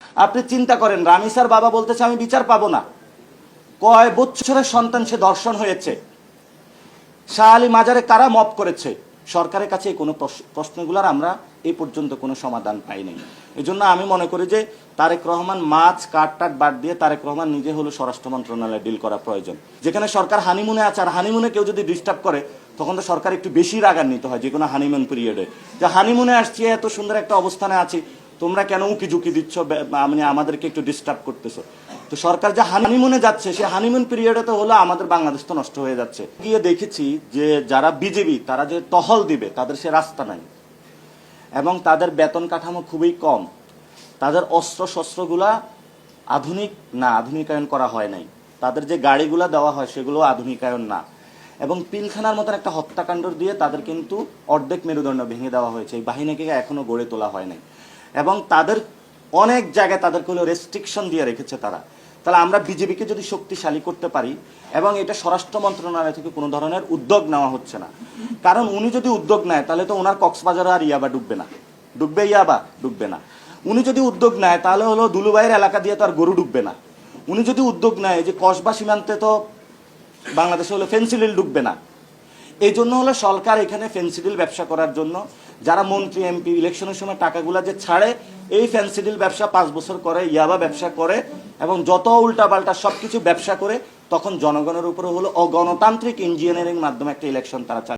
আপনি চিন্তা করেন, রামিসার বাবা বলতেছে আমি বিচার পাবো না। কয় বছরের সন্তান সে ধর্ষণ হয়েছে। শাহ আলী মাজারে কারা মপ করেছে? সরকারের কাছে কোনো প্রশ্নগুলোর আমরা এই পর্যন্ত কোনো সমাধান পাই নাই। এই জন্য আমি মনে করি যে তারেক রহমান মাছ কাট বাদ দিয়ে তারেক রহমান নিজে হলো স্বরাষ্ট্র মন্ত্রণালয়ে ডিল করা প্রয়োজন। যেখানে সরকার হানিমুনে আছে, আর হানিমুনে কেউ যদি ডিস্টার্ব করে তখন তো সরকার একটু বেশি রাগান্বিত হয় যে কোনো হানিমুন পিরিয়ডে, যে হানিমুনে আসছি, এত সুন্দর একটা অবস্থানে আছি, তোমরা কেন উকি ঝুঁকি দিচ্ছ, মানে আমাদেরকে একটু ডিস্টার্ব করতেছো। তো সরকার যে হানিমুনে যাচ্ছে, সে হানিমুন পিরিয়ডে তো হলো আমাদের বাংলাদেশ তো নষ্ট হয়ে যাচ্ছে। গিয়ে দেখেছি যে যারা বিজেপি তারা যে টহল দিবে তাদের সে রাস্তা নাই, এবং তাদের বেতন কাঠামো খুবই কম। তাদের অস্ত্র শস্ত্রগুলা আধুনিক না, আধুনিকায়ন করা হয় নাই। তাদের যে গাড়িগুলা দেওয়া হয় সেগুলো আধুনিকায়ন না, এবং পিলখানার মতন একটা হত্যাকাণ্ড দিয়ে তাদের কিন্তু অর্ধেক মেরুদণ্ড ভেঙে দেওয়া হয়েছে। এই বাহিনীকে এখনো গড়ে তোলা হয় নাই, এবং তাদের অনেক জায়গায় তাদেরকে হলো রেস্ট্রিকশন দিয়ে রেখেছে তারা। তাহলে আমরা বিজেপিকে যদি শক্তিশালী করতে পারি, এবং এটা স্বরাষ্ট্র মন্ত্রণালয় থেকে কোনো ধরনের উদ্যোগ নেওয়া হচ্ছে না, কারণ উনি যদি উদ্যোগ নেয় তাহলে তো ওনার কক্সবাজার আর ইয়াবা ডুববে না, ডুববে ইয়াবা ডুববে না। উনি যদি উদ্যোগ নেয় তাহলে হলো দুলুবাইয়ের এলাকা দিয়ে তো আর গরু ডুববে না। উনি যদি উদ্যোগ নেয় যে কসবা সীমান্তে তো বাংলাদেশে হলো ফেন্সিডিল ডুববে না। এই জন্য হলো সরকার এখানে ফেন্সিডিল ব্যবসা করার জন্য যারা মন্ত্রী এমপি ইলেকশনের সময় টাকাগুলা যে ছাড়ে, এই ফেন্সিডিল ব্যবসা 5 বছর করে, ইয়াবা ব্যবসা করে, এবং যত উল্টাপাল্টা সবকিছু ব্যবসা করে, তখন জনগণের উপরে হলো অগণতান্ত্রিক ইঞ্জিনিয়ারিং মাধ্যমে একটা ইলেকশন তারা চায়।